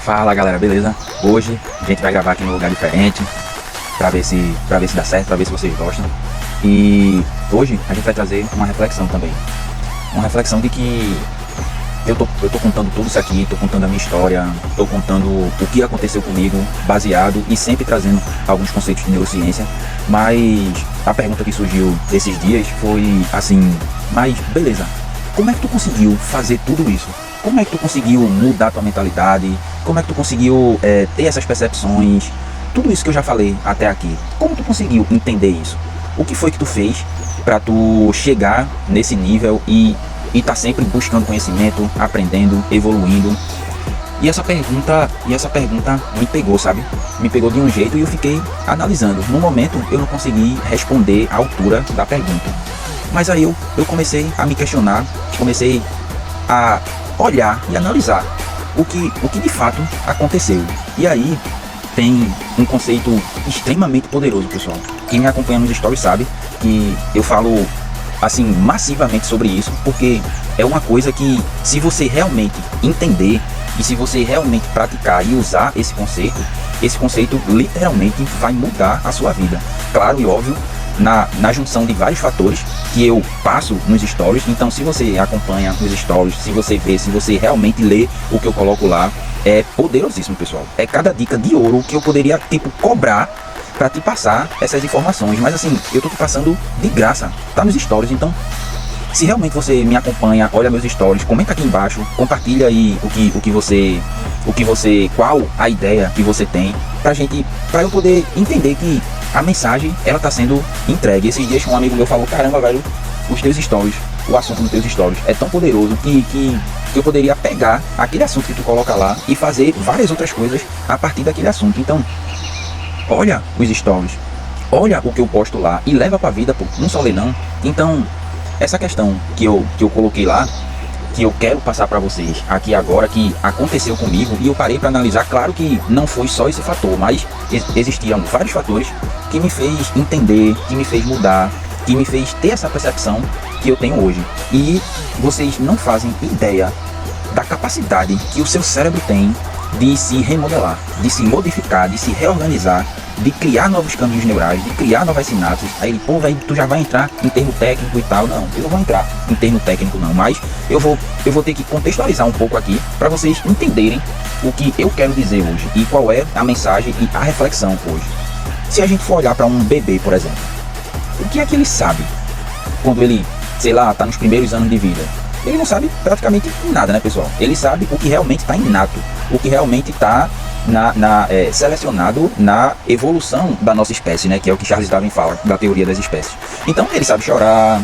Fala galera, beleza? Hoje a gente vai gravar aqui num lugar diferente pra ver se dá certo, pra ver se vocês gostam. E hoje a gente vai trazer uma reflexão também. Uma reflexão de que eu tô contando tudo isso aqui, tô contando a minha história, tô contando o que aconteceu comigo, baseado e sempre trazendo alguns conceitos de neurociência. Mas a pergunta que surgiu esses dias foi assim, mas beleza, como é que tu conseguiu fazer tudo isso? Como é que tu conseguiu mudar tua mentalidade? Como é que tu conseguiu ter essas percepções? Tudo isso que eu já falei até aqui. Como tu conseguiu entender isso? O que foi que tu fez para tu chegar nesse nível e tá sempre buscando conhecimento, aprendendo, evoluindo? E essa pergunta me pegou, sabe? Me pegou de um jeito e eu fiquei analisando. No momento eu não consegui responder à altura da pergunta. Mas aí eu comecei a me questionar, comecei a olhar e analisar o que de fato aconteceu. E aí tem um conceito extremamente poderoso, pessoal. Quem me acompanha nos stories sabe que eu falo assim massivamente sobre isso, porque é uma coisa que, se você realmente entender e se você realmente praticar e usar esse conceito literalmente vai mudar a sua vida. Claro e óbvio, na junção de vários fatores que eu passo nos stories. Então, se você acompanha os stories, se você vê, se você realmente lê o que eu coloco lá, é poderosíssimo, pessoal. É cada dica de ouro que eu poderia, cobrar para te passar essas informações. Mas assim, eu tô te passando de graça, tá nos stories. Então, se realmente você me acompanha, olha meus stories, comenta aqui embaixo, compartilha aí qual a ideia que você tem, pra eu poder entender que a mensagem, ela tá sendo entregue. Esses dias um amigo meu falou, caramba, velho, os teus stories, o assunto dos teus stories é tão poderoso que eu poderia pegar aquele assunto que tu coloca lá e fazer várias outras coisas a partir daquele assunto. Então, olha os stories, olha o que eu posto lá e leva pra vida, pô, não só lê não. Então, essa questão que eu coloquei lá, que eu quero passar para vocês aqui agora, que aconteceu comigo, e eu parei para analisar. Claro que não foi só esse fator, mas existiam vários fatores que me fez entender, que me fez mudar, que me fez ter essa percepção que eu tenho hoje. E vocês não fazem ideia da capacidade que o seu cérebro tem de se remodelar, de se modificar, de se reorganizar, de criar novos caminhos neurais, de criar novas sinapses. Aí ele, pô, velho, tu já vai entrar em termo técnico e tal. Não, eu não vou entrar em termo técnico não, mas eu vou ter que contextualizar um pouco aqui para vocês entenderem o que eu quero dizer hoje e qual é a mensagem e a reflexão hoje. Se a gente for olhar para um bebê, por exemplo, o que é que ele sabe quando ele, sei lá, tá nos primeiros anos de vida? Ele não sabe praticamente nada, né, pessoal? Ele sabe o que realmente está inato, o que realmente está selecionado na evolução da nossa espécie, né? Que é o que Charles Darwin fala da teoria das espécies. Então ele sabe chorar,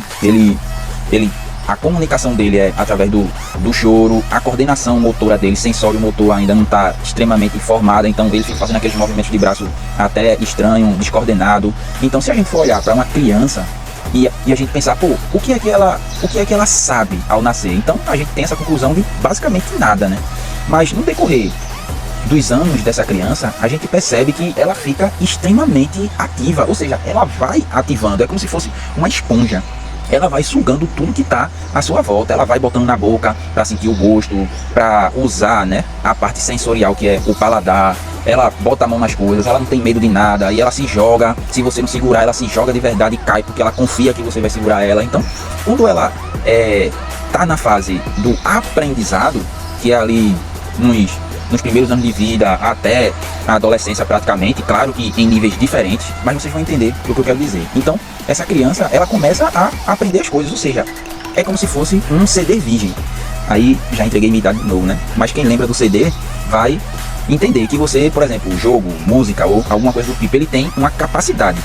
a comunicação dele é através do choro, a coordenação motora dele, sensório motor ainda não está extremamente formada, então ele fica fazendo aqueles movimentos de braço até estranho, descoordenado. Então, se a gente for olhar para uma criança e a gente pensar, pô, o que é que ela sabe ao nascer? Então a gente tem essa conclusão de basicamente nada, né? Mas no decorrer dos anos dessa criança, a gente percebe que ela fica extremamente ativa, ou seja, ela vai ativando, é como se fosse uma esponja. Ela vai sugando tudo que está à sua volta, ela vai botando na boca para sentir o gosto, para usar, né, a parte sensorial, que é o paladar. Ela bota a mão nas coisas, ela não tem medo de nada, e ela se joga. Se você não segurar, ela se joga de verdade e cai, porque ela confia que você vai segurar ela. Então, quando ela tá na fase do aprendizado, que é ali nos primeiros anos de vida até a adolescência praticamente, claro que em níveis diferentes, mas vocês vão entender o que eu quero dizer. Então, essa criança, ela começa a aprender as coisas, ou seja, é como se fosse um CD virgem. Aí, já entreguei minha idade de novo, né? Mas quem lembra do CD vai entender que você, por exemplo, jogo, música ou alguma coisa do tipo, ele tem uma capacidade,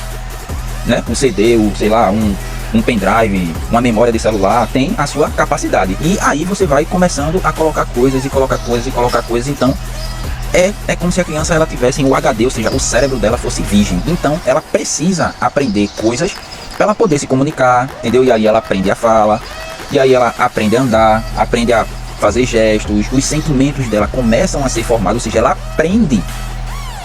né? Um CD, ou sei lá, um pendrive, uma memória de celular, tem a sua capacidade. E aí você vai começando a colocar coisas e colocar coisas e colocar coisas. Então é como se a criança ela tivesse em UHD, ou seja, o cérebro dela fosse virgem. Então ela precisa aprender coisas para ela poder se comunicar, entendeu? E aí ela aprende a fala, e aí ela aprende a andar, aprende a fazer gestos, os sentimentos dela começam a ser formados, ou seja, ela aprende,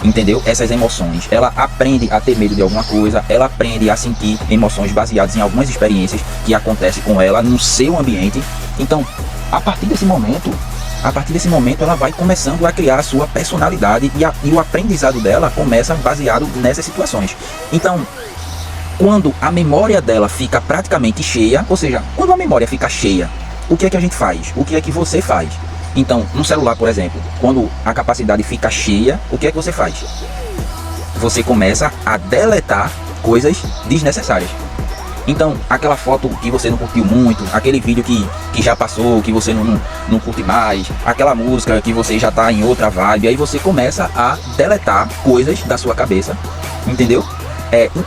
entendeu? Essas emoções, ela aprende a ter medo de alguma coisa, ela aprende a sentir emoções baseadas em algumas experiências que acontecem com ela no seu ambiente. Então, a partir desse momento, a partir desse momento ela vai começando a criar a sua personalidade e o aprendizado dela começa baseado nessas situações. Então, quando a memória dela fica praticamente cheia, ou seja, quando a memória fica cheia, o que é que a gente faz? O que é que você faz? Então, no celular, por exemplo, quando a capacidade fica cheia, o que é que você faz? Você começa a deletar coisas desnecessárias. Então, aquela foto que você não curtiu muito, aquele vídeo que já passou, que você não curte mais, aquela música que você já tá em outra vibe, aí você começa a deletar coisas da sua cabeça, entendeu?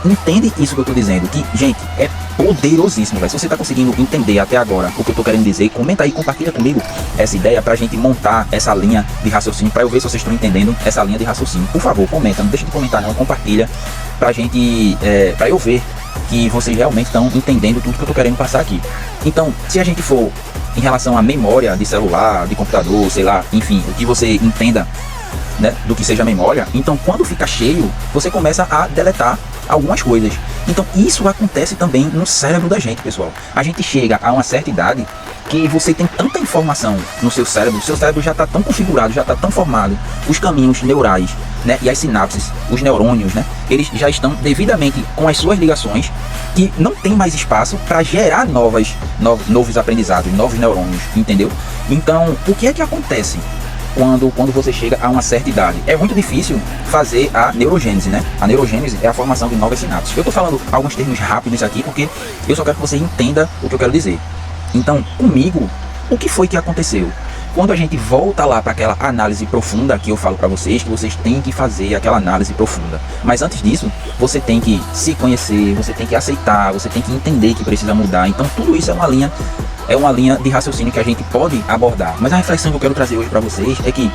Entende isso que eu tô dizendo, que, gente, é poderosíssimo, velho. Se você tá conseguindo entender até agora o que eu tô querendo dizer, comenta aí, compartilha comigo essa ideia pra gente montar essa linha de raciocínio, pra eu ver se vocês estão entendendo essa linha de raciocínio. Por favor, comenta, não deixa de comentar não, compartilha pra gente, pra eu ver que vocês realmente estão entendendo tudo que eu tô querendo passar aqui. Então, se a gente for em relação à memória de celular, de computador, sei lá, enfim, o que você entenda, né, do que seja memória, então quando fica cheio, você começa a deletar algumas coisas. Então isso acontece também no cérebro da gente, pessoal. A gente chega a uma certa idade que você tem tanta informação no seu cérebro já está tão configurado, já está tão formado, os caminhos neurais, né, e as sinapses, os neurônios, né, eles já estão devidamente com as suas ligações, que não tem mais espaço para gerar novos aprendizados, novos neurônios, entendeu? Então, o que é que acontece quando você chega a uma certa idade? É muito difícil fazer a neurogênese, né? A neurogênese é a formação de novas sinapses. Eu tô falando alguns termos rápidos aqui porque eu só quero que você entenda o que eu quero dizer. Então, comigo, o que foi que aconteceu? Quando a gente volta lá para aquela análise profunda que eu falo para vocês, que vocês têm que fazer aquela análise profunda. Mas antes disso, você tem que se conhecer, você tem que aceitar, você tem que entender que precisa mudar. Então, tudo isso é uma linha de raciocínio que a gente pode abordar. Mas a reflexão que eu quero trazer hoje para vocês é que,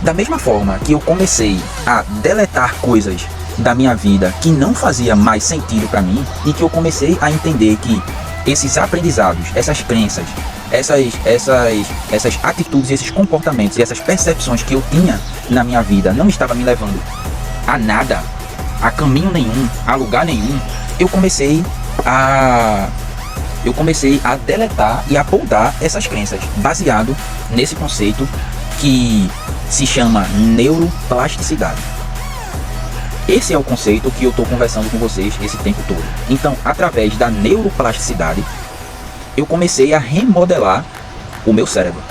da mesma forma que eu comecei a deletar coisas da minha vida que não fazia mais sentido para mim, e que eu comecei a entender que esses aprendizados, essas crenças, essas atitudes, esses comportamentos e essas percepções que eu tinha na minha vida não estavam me levando a nada, a caminho nenhum, a lugar nenhum, eu comecei a deletar e a podar essas crenças, baseado nesse conceito que se chama neuroplasticidade. Esse é o conceito que eu estou conversando com vocês esse tempo todo. Então, através da neuroplasticidade, eu comecei a remodelar o meu cérebro.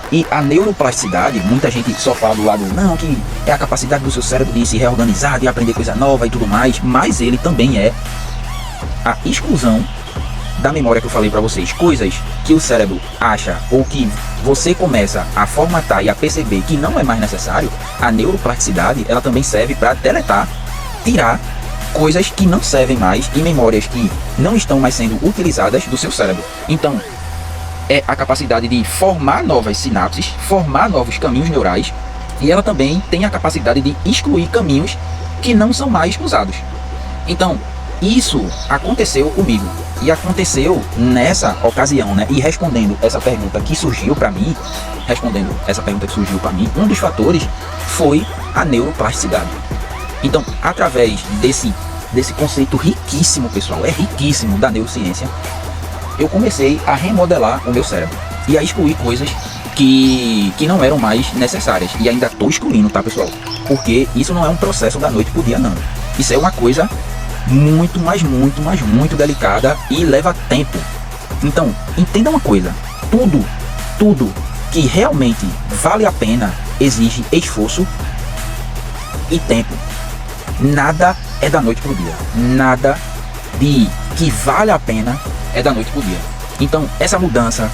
E a neuroplasticidade, muita gente só fala do lado, não, que é a capacidade do seu cérebro de se reorganizar, de aprender coisa nova e tudo mais, mas ele também é a exclusão da memória que eu falei para vocês. Coisas que o cérebro acha ou que você começa a formatar e a perceber que não é mais necessário, a neuroplasticidade, ela também serve para deletar, tirar coisas que não servem mais e memórias que não estão mais sendo utilizadas do seu cérebro. Então, é a capacidade de formar novas sinapses, formar novos caminhos neurais, e ela também tem a capacidade de excluir caminhos que não são mais usados. Então, isso aconteceu comigo, e aconteceu nessa ocasião, né? E respondendo essa pergunta que surgiu para mim, um dos fatores foi a neuroplasticidade. Então, através desse conceito riquíssimo, pessoal, é riquíssimo, da neurociência, eu comecei a remodelar o meu cérebro e a excluir coisas que não eram mais necessárias. E ainda estou excluindo, tá, pessoal? Porque isso não é um processo da noite pro dia, não. Isso é uma coisa muito delicada e leva tempo. Então, entenda uma coisa, tudo que realmente vale a pena exige esforço e tempo. Nada é da noite pro dia. Nada que vale a pena é da noite pro dia. Então, essa mudança,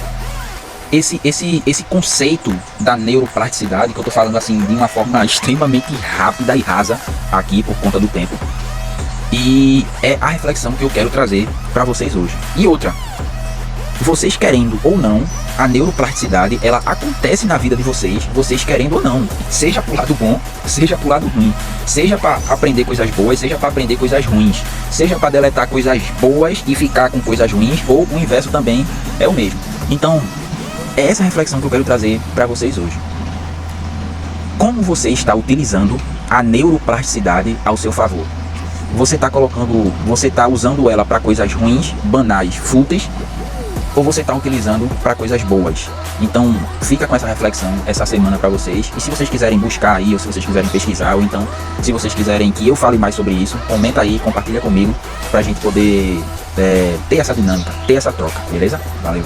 esse conceito da neuroplasticidade, que eu tô falando assim de uma forma extremamente rápida e rasa aqui por conta do tempo, e é a reflexão que eu quero trazer para vocês hoje. E outra, vocês querendo ou não, a neuroplasticidade, ela acontece na vida de vocês querendo ou não, seja pro lado bom, seja pro lado ruim, seja para aprender coisas boas, seja para aprender coisas ruins, seja para deletar coisas boas e ficar com coisas ruins, ou o inverso também é o mesmo. Então, é essa reflexão que eu quero trazer para vocês hoje. Como você está utilizando a neuroplasticidade ao seu favor? Você está usando ela para coisas ruins, banais, fúteis, ou você está utilizando para coisas boas. Então, fica com essa reflexão essa semana para vocês. E se vocês quiserem buscar aí, ou se vocês quiserem pesquisar, ou então, se vocês quiserem que eu fale mais sobre isso, comenta aí, compartilha comigo, para a gente poder ter essa dinâmica, ter essa troca, beleza? Valeu!